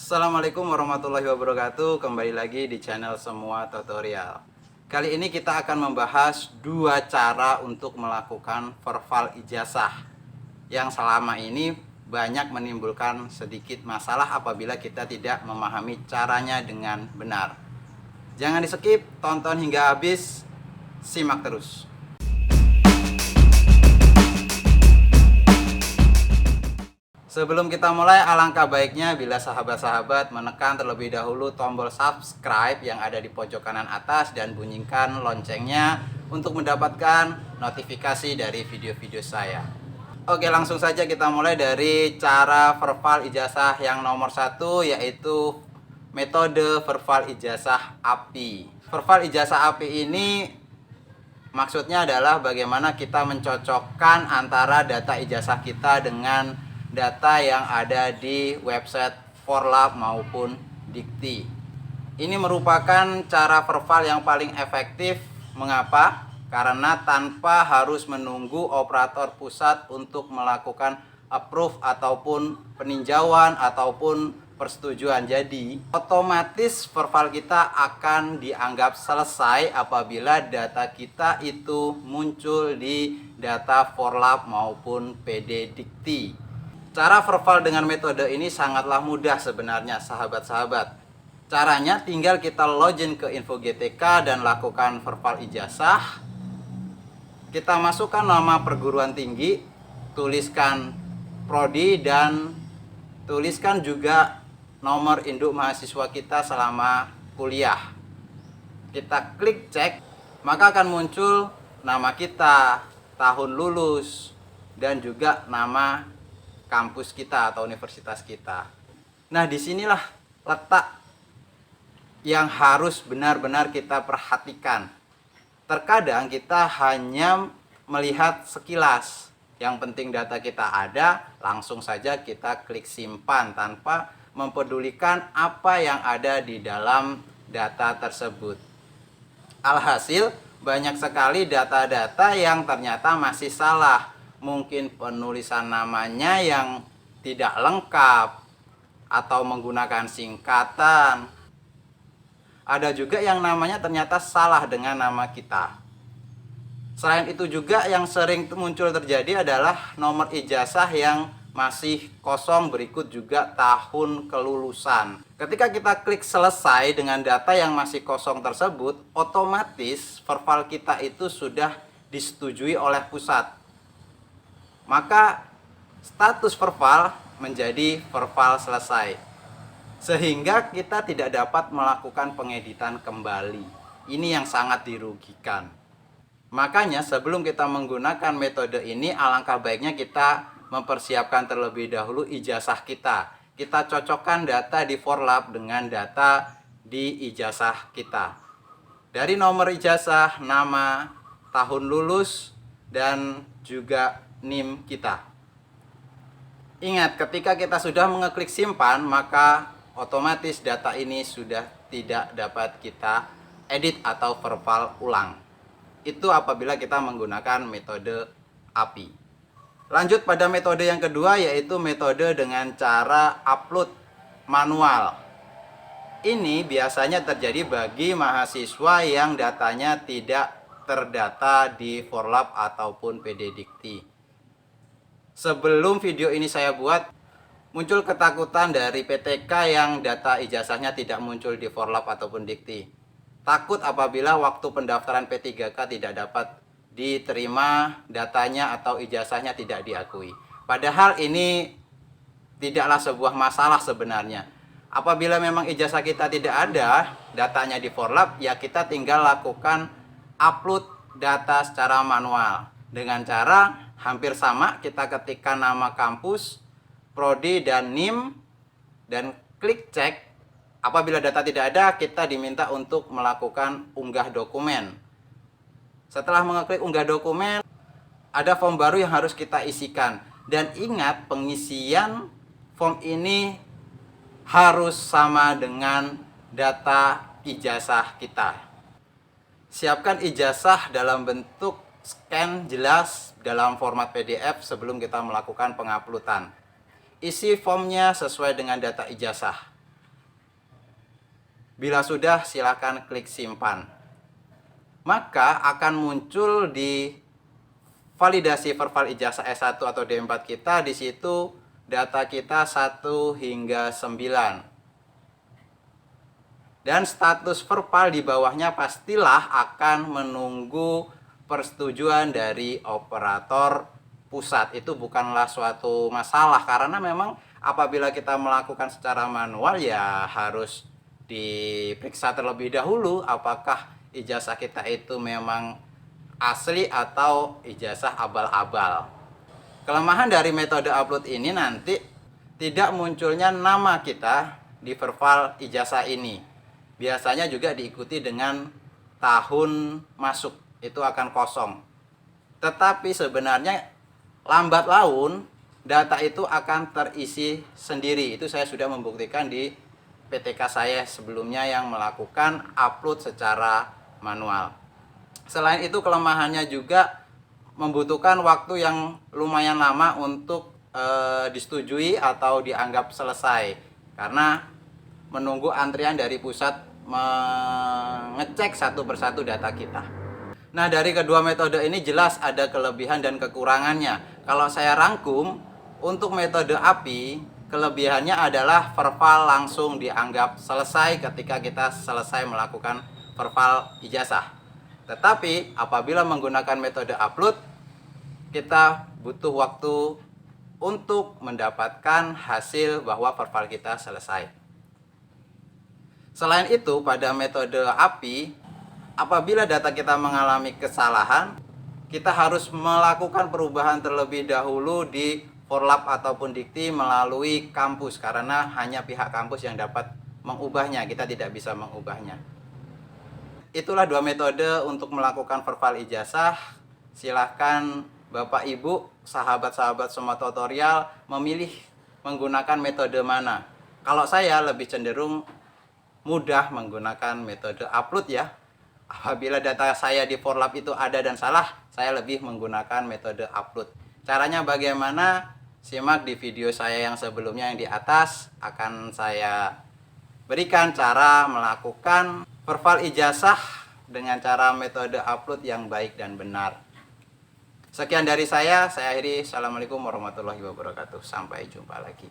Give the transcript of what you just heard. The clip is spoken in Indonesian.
Assalamualaikum warahmatullahi wabarakatuh. Kembali lagi di channel Semua Tutorial. Kali ini kita akan membahas dua cara untuk melakukan verval ijazah yang selama ini banyak menimbulkan sedikit masalah apabila kita tidak memahami caranya dengan benar. Jangan di skip, tonton hingga habis, simak terus. Sebelum kita mulai, alangkah baiknya bila sahabat-sahabat menekan terlebih dahulu tombol subscribe yang ada di pojok kanan atas dan bunyikan loncengnya untuk mendapatkan notifikasi dari video-video saya. Oke, langsung saja kita mulai dari cara verval ijazah yang nomor satu, yaitu metode verval ijazah API. Verval ijazah API ini maksudnya adalah bagaimana kita mencocokkan antara data ijazah kita dengan data yang ada di website Forlab maupun Dikti. Ini merupakan cara verval yang paling efektif. Mengapa? Karena tanpa harus menunggu operator pusat untuk melakukan approve ataupun peninjauan ataupun persetujuan. Jadi otomatis verval kita akan dianggap selesai apabila data kita itu muncul di data Forlab maupun PD Dikti. Cara verval dengan metode ini sangatlah mudah sebenarnya sahabat-sahabat. Caranya tinggal kita login ke Info GTK dan lakukan verval ijazah. Kita masukkan nama perguruan tinggi, tuliskan prodi dan tuliskan juga nomor induk mahasiswa kita selama kuliah. Kita klik cek, maka akan muncul nama kita, tahun lulus, dan juga nama kampus kita atau universitas kita. Nah, disinilah letak yang harus benar-benar kita perhatikan. Terkadang kita hanya melihat sekilas. Yang penting data kita ada, langsung saja kita klik simpan tanpa mempedulikan apa yang ada di dalam data tersebut. Alhasil, banyak sekali data-data yang ternyata masih salah. Mungkin penulisan namanya yang tidak lengkap atau menggunakan singkatan. Ada juga yang namanya ternyata salah dengan nama kita. Selain itu juga yang sering muncul terjadi adalah nomor ijazah yang masih kosong berikut juga tahun kelulusan. Ketika kita klik selesai dengan data yang masih kosong tersebut, otomatis verval kita itu sudah disetujui oleh pusat. Maka status verval menjadi verval selesai. Sehingga kita tidak dapat melakukan pengeditan kembali. Ini yang sangat dirugikan. Makanya sebelum kita menggunakan metode ini, alangkah baiknya kita mempersiapkan terlebih dahulu ijazah kita. Kita cocokkan data di Forlab dengan data di ijazah kita. Dari nomor ijazah, nama, tahun lulus, dan juga NIM kita. Ingat, ketika kita sudah mengeklik simpan, maka otomatis data ini sudah tidak dapat kita edit atau verval ulang. Itu apabila kita menggunakan metode API. Lanjut pada metode yang kedua, yaitu metode dengan cara upload manual. Ini biasanya terjadi bagi mahasiswa yang datanya tidak terdata di Forlab ataupun PD Dikti. Sebelum video ini saya buat, muncul ketakutan dari PTK yang data ijazahnya tidak muncul di Forlab ataupun Dikti. Takut apabila waktu pendaftaran P3K tidak dapat diterima datanya atau ijazahnya tidak diakui. Padahal ini tidaklah sebuah masalah sebenarnya. Apabila memang ijazah kita tidak ada datanya di Forlab, ya kita tinggal lakukan upload data secara manual. Dengan cara hampir sama, kita ketikkan nama kampus, prodi, dan NIM, dan klik cek. Apabila data tidak ada, kita diminta untuk melakukan unggah dokumen. Setelah mengeklik unggah dokumen, ada form baru yang harus kita isikan. Dan ingat, pengisian form ini harus sama dengan data ijazah kita. Siapkan ijazah dalam bentuk scan jelas dalam format PDF sebelum kita melakukan penguploadan. Isi formnya sesuai dengan data ijazah. Bila sudah, silakan klik simpan. Maka akan muncul di validasi verbal ijazah S1 atau D4 kita, di situ data kita 1 hingga 9. Dan status verbal di bawahnya pastilah akan menunggu persetujuan dari operator pusat. Itu bukanlah suatu masalah, karena memang apabila kita melakukan secara manual ya harus diperiksa terlebih dahulu apakah ijazah kita itu memang asli atau ijazah abal-abal. Kelemahan dari metode upload ini nanti tidak munculnya nama kita di verbal ijazah ini. Biasanya juga diikuti dengan tahun masuk, itu akan kosong. Tetapi sebenarnya lambat laun data itu akan terisi sendiri. Itu saya sudah membuktikan di PTK saya sebelumnya yang melakukan upload secara manual. Selain itu, kelemahannya juga membutuhkan waktu yang lumayan lama untuk disetujui atau dianggap selesai, karena menunggu antrian dari pusat mengecek satu persatu data kita. Nah, dari kedua metode ini jelas ada kelebihan dan kekurangannya. Kalau saya rangkum, untuk metode API, kelebihannya adalah verbal langsung dianggap selesai ketika kita selesai melakukan verbal ijazah. Tetapi apabila menggunakan metode upload, kita butuh waktu untuk mendapatkan hasil bahwa verbal kita selesai. Selain itu, pada metode API, apabila data kita mengalami kesalahan, kita harus melakukan perubahan terlebih dahulu di Forlap ataupun Dikti melalui kampus, karena hanya pihak kampus yang dapat mengubahnya, kita tidak bisa mengubahnya. Itulah dua metode untuk melakukan verbal ijazah. Silahkan Bapak Ibu, sahabat-sahabat semua tutorial memilih menggunakan metode mana. Kalau saya lebih cenderung mudah menggunakan metode upload ya. Apabila data saya di Forlap itu ada dan salah, saya lebih menggunakan metode upload. Caranya bagaimana? Simak di video saya yang sebelumnya yang di atas. Akan saya berikan cara melakukan verbal ijazah dengan cara metode upload yang baik dan benar. Sekian dari saya akhiri. Assalamualaikum warahmatullahi wabarakatuh. Sampai jumpa lagi.